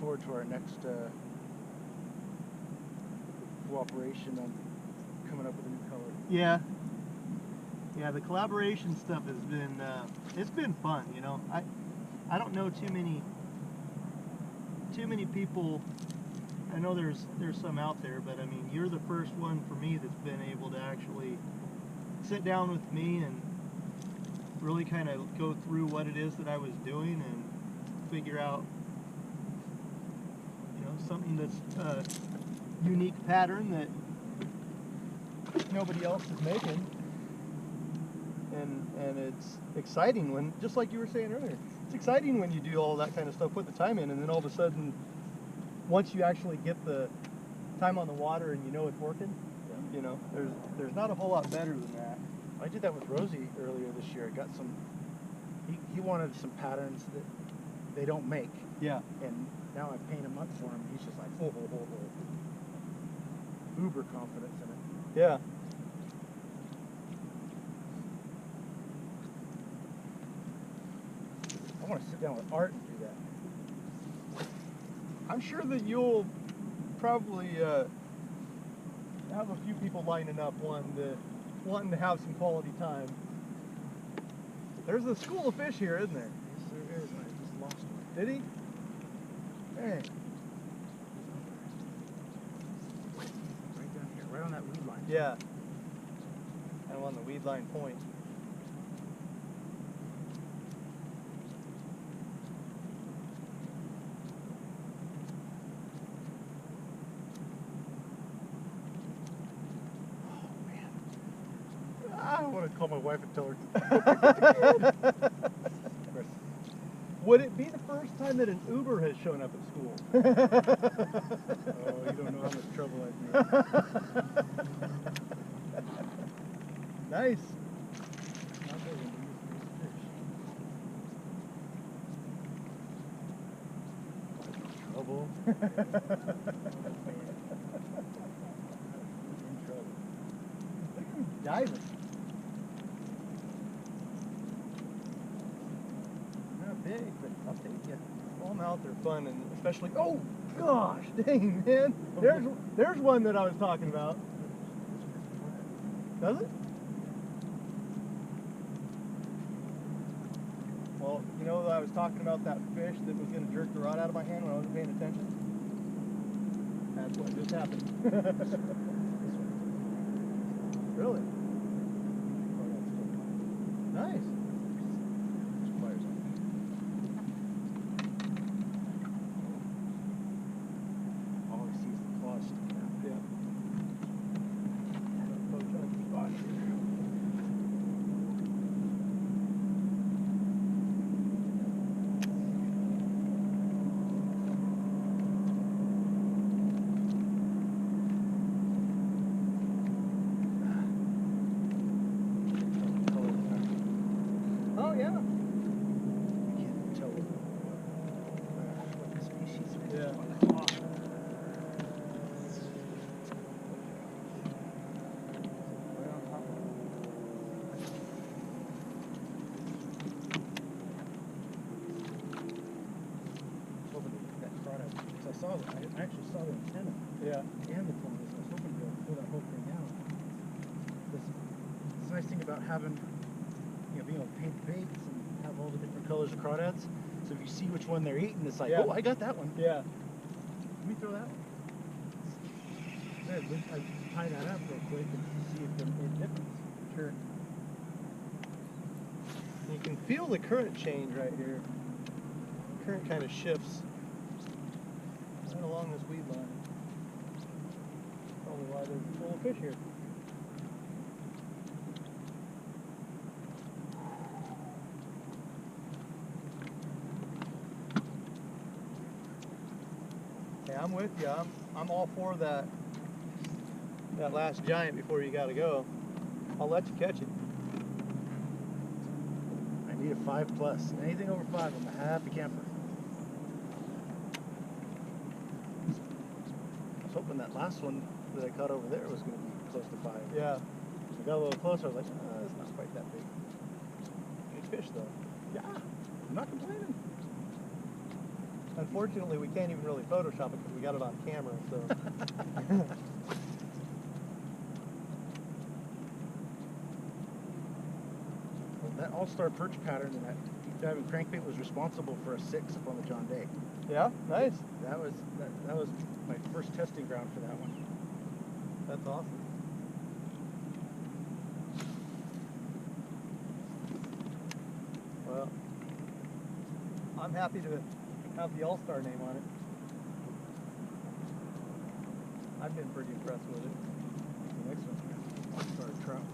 forward to our next cooperation on coming up with a new color. Yeah. Yeah, the collaboration stuff has been, it's been fun, you know. I don't know too many people. I know there's some out there, but I mean, you're the first one for me that's been able to actually sit down with me and really kind of go through what it is that I was doing and figure out, you know, something that's a unique pattern that nobody else is making. And it's exciting when, just like you were saying earlier, it's exciting when you do all that kind of stuff, put the time in, and then all of a sudden, once you actually get the time on the water and you know it's working, yeah. You know, there's not a whole lot better than that. I did that with Rosie earlier this year. I got some, he wanted some patterns that they don't make. Yeah. And now I paint them up for him. He's just like, oh. Uber confidence in it. Yeah. I want to sit down with Art and do that. I'm sure that you'll probably have a few people lining up wanting to have some quality time. There's a school of fish here, isn't there? Yes, there is. I just lost one. Did he? Dang. Right down here, right on that weed line. Yeah. I'm on the weed line point. I want to call my wife and tell her. Would it be the first time that an Uber has shown up at school? Oh, you don't know how much trouble I've made. Nice. Trouble. Diving. Not big, but I'll take you. Smallmouth are fun, and especially, oh gosh, dang man, there's one that I was talking about. Does it? Well, you know, I was talking about that fish that was going to jerk the rod out of my hand when I wasn't paying attention. That's what just happened. Really? Nice. All I see is the claws sticking out. Yeah. Oh yeah. You can't tell what the species is. Yeah. Right on top of it. Hoping to get that product because I actually saw the antenna. Yeah. And the claws. I was hoping to be able to pull that whole thing out. This the nice thing about having, you know, being able to paint baits and have all the different colors of crawdads. So if you see which one they're eating, it's like, Yeah. oh, I got that one. Yeah. Let me throw that one. I tie that up real quick and see if there's any difference. Sure. You can feel the current change right here. Current kind of shifts right along this weed line. Probably why there's full of fish here. Hey, I'm with you. I'm all for that last giant before you gotta go. I'll let you catch it. I need a 5+. Anything over 5, I'm a happy camper. I was hoping that last one that I caught over there was going to be close to 5. Yeah. I got a little closer. I was like, oh, it's not quite that big. Good fish though. Yeah, I'm not complaining. Unfortunately, we can't even really Photoshop it because we got it on camera. So. Well, that all-star perch pattern and that deep diving crankbait was responsible for a 6 up on the John Day. Yeah, nice. That was my first testing ground for that one. That's awesome. Well, I'm happy to have the All-Star name on it. I've been pretty impressed with it. The next one's all-star trout.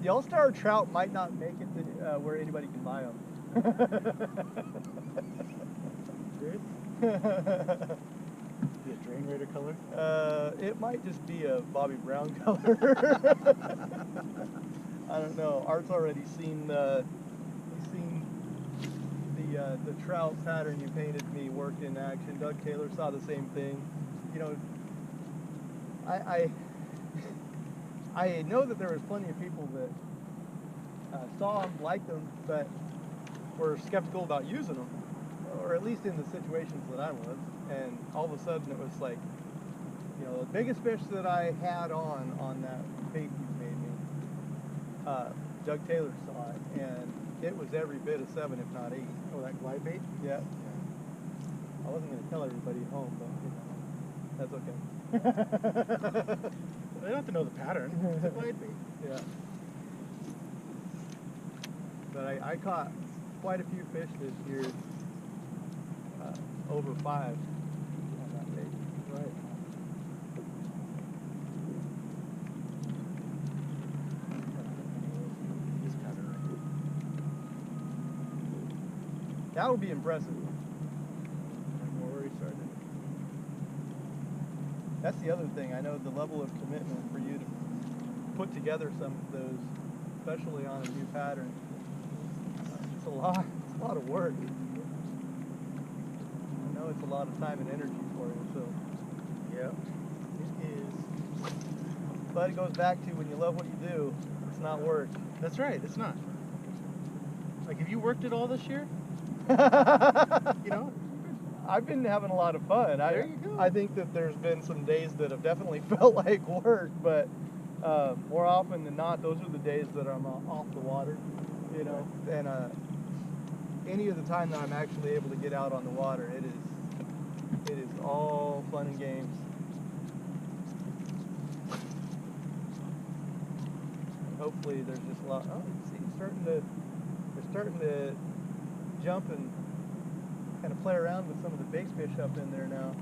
The All-Star trout might not make it to where anybody can buy them. Serious? Be a drain raider color? It might just be a Bobby Brown color. I don't know. Art's already seen the trout pattern you painted me work in action. Doug Taylor saw the same thing. You know, I know that there was plenty of people that saw them, liked them, but were skeptical about using them, or at least in the situations that I was. And all of a sudden, it was like, you know, the biggest fish that I had on that bait you made me. Doug Taylor saw it, and it was every bit of 7, if not 8. Oh, that glide bait? Yeah. I wasn't going to tell everybody at home, but you know, that's okay. They don't have to know the pattern. It's a glide bait. Yeah. But I caught quite a few fish this year, over 5 on that bait. Right. This pattern right here. That'll be impressive. I'm already started. That's the other thing. I know the level of commitment for you to put together some of those, especially on a new pattern. It's a lot of work. I know it's a lot of time and energy for you, so. Yeah, it is. But it goes back to when you love what you do, it's not work. That's right, it's not. Like, have you worked it all this year? You know? I've been having a lot of fun. There you go. I think that there's been some days that have definitely felt like work, but more often than not, those are the days that I'm off the water, you know. And any of the time that I'm actually able to get out on the water, it is all fun and games. Hopefully, there's just a lot. Oh, you see, they're starting to jump and kind of play around with some of the big fish up in there now.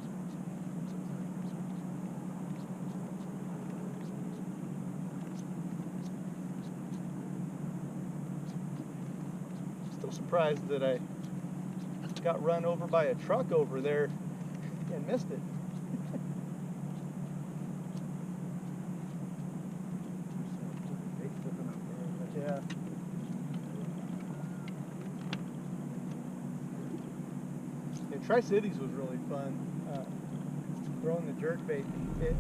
Still surprised that I got run over by a truck over there and missed it. Yeah. Tri-Cities was really fun, throwing the jerkbait.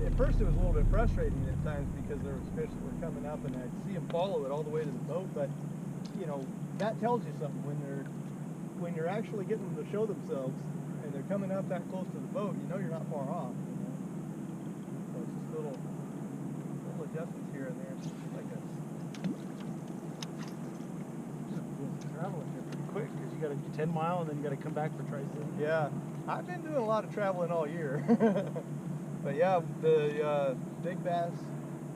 At first it was a little bit frustrating at times because there was fish that were coming up and I'd see them follow it all the way to the boat, but you know, that tells you something when you're actually getting them to show themselves and they're coming up that close to the boat, you know you're not far off. You know? So it's just little adjustments here and there. Like a Traveling here pretty quick because you got to do 10 mile and then you got to come back for Tri-City. Yeah, I've been doing a lot of traveling all year. But yeah, the Big Bass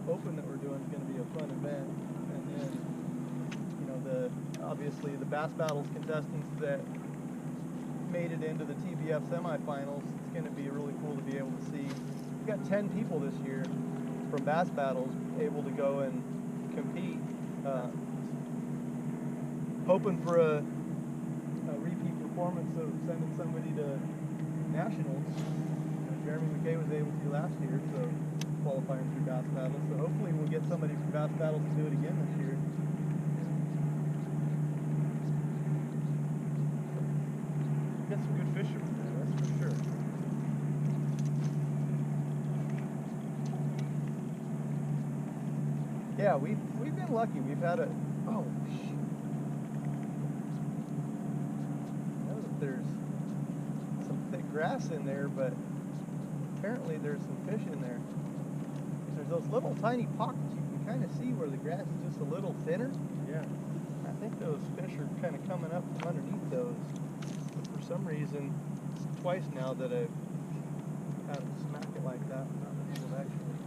Open that we're doing is going to be a fun event. And then, you know, obviously the Bass Battles contestants that made it into the TBF semifinals, it's going to be really cool to be able to see. We've got 10 people this year from Bass Battles able to go and compete. Hoping for a repeat performance of sending somebody to nationals. Jeremy McKay was able to last year, so qualifying through Bass Battles. So hopefully we'll get somebody from Bass Battles to do it again this year. Got some good fishermen there, that's for sure. Yeah, we've been lucky. We've had a there's some thick grass in there, but apparently there's some fish in there. There's those little tiny pockets you can kind of see where the grass is just a little thinner. Yeah. I think those fish are kind of coming up from underneath those. But for some reason, it's twice now that I've had to smack it like that and not been able to actually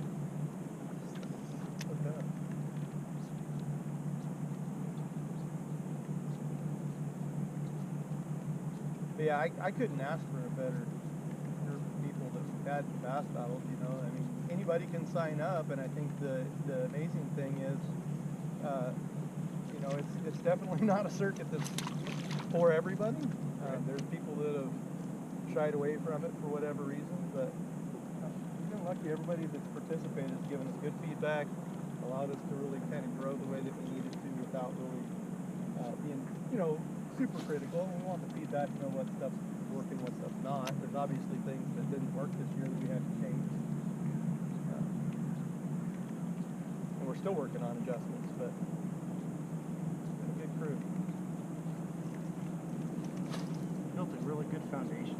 hook up. But yeah, I couldn't ask for a better group of people that we've had in bass battles, you know. I mean, anybody can sign up, and I think the amazing thing is, you know, it's definitely not a circuit that's for everybody. There's people that have shied away from it for whatever reason, but we've been lucky. Everybody that's participated has given us good feedback, allowed us to really kind of grow the way that we needed to without really being, you know, super critical. We want the feedback to know what stuff's working, what stuff's not. There's obviously things that didn't work this year that we had to change. And we're still working on adjustments, but it's been a good crew. Built a really good foundation.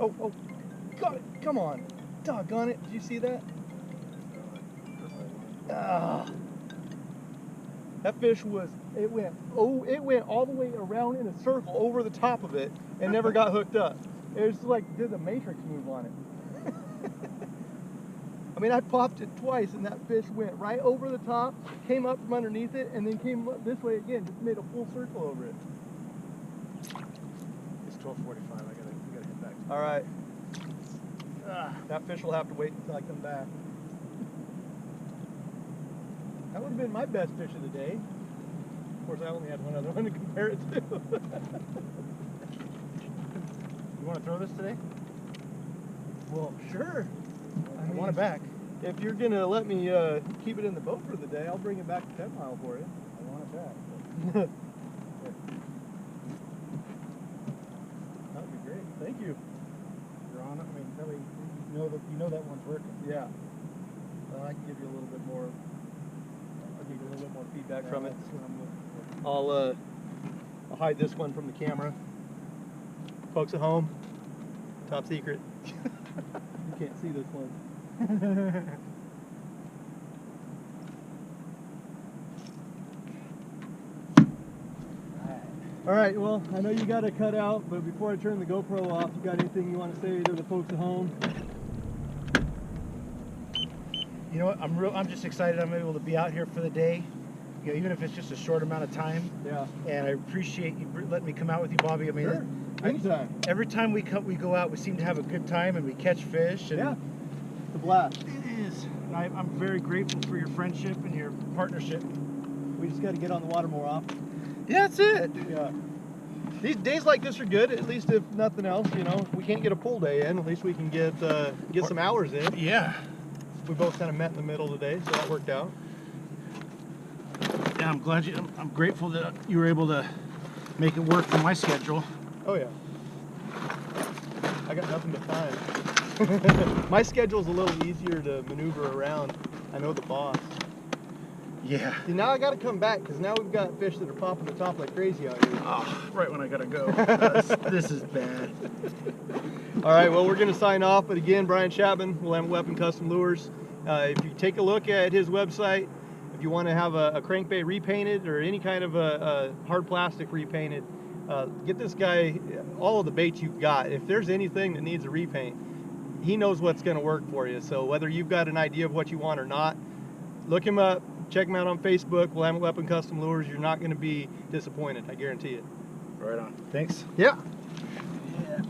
Oh, got it. Come on. Doggone it. Did you see that? Ah. That fish was, it went all the way around in a circle over the top of it and never got hooked up. It was like, did the Matrix move on it. I mean, I popped it twice and that fish went right over the top, came up from underneath it, and then came up this way again, just made a full circle over it. It's 12:45. We gotta head back. All right. That fish will have to wait until I come back. That would have been my best fish of the day. Of course, I only had one other one to compare it to. You want to throw this today? Well, sure. I want it back. If you're going to let me keep it in the boat for the day, I'll bring it back to 10 Mile for you. I want it back. That would be great. Thank you. You're on it. I mean, that way you know that one's working. Yeah. I can give you a little bit more. I'll give you a little bit more feedback from it. That's what I'm looking for. I'll hide this one from the camera. Folks at home, top secret. You can't see this one. All right, well, I know you got to cut out, but before I turn the GoPro off, you got anything you want to say to the folks at home? You know what? I'm just excited I'm able to be out here for the day. You know, even if it's just a short amount of time. Yeah. And I appreciate you letting me come out with you, Bobby. I mean, sure. Anytime. Every time we go out, we seem to have a good time and we catch fish. And yeah. It's a blast. It is. And I'm very grateful for your friendship and your partnership. We just got to get on the water more often. Yeah, that's it. Yeah. These days like this are good, at least if nothing else, you know. If we can't get a pool day in, at least we can get some hours in. Yeah. We both kind of met in the middle today, so that worked out. Yeah, I'm grateful that you were able to make it work for my schedule. Oh yeah. I got nothing but time. My schedule's a little easier to maneuver around. I know the boss. Yeah. See, now I got to come back because now we've got fish that are popping the top like crazy out here. Oh, right when I gotta go. This is bad. All right, well, we're going to sign off. But again, Brian Chapman, Willamette Weapon Custom Lures. If you take a look at his website, if you want to have a crankbait repainted or any kind of a hard plastic repainted, get this guy all of the baits you've got. If there's anything that needs a repaint, he knows what's going to work for you. So whether you've got an idea of what you want or not, look him up. Check him out on Facebook, Willamette Weapon Custom Lures. You're not going to be disappointed, I guarantee it. Right on. Thanks. Yeah. Yeah.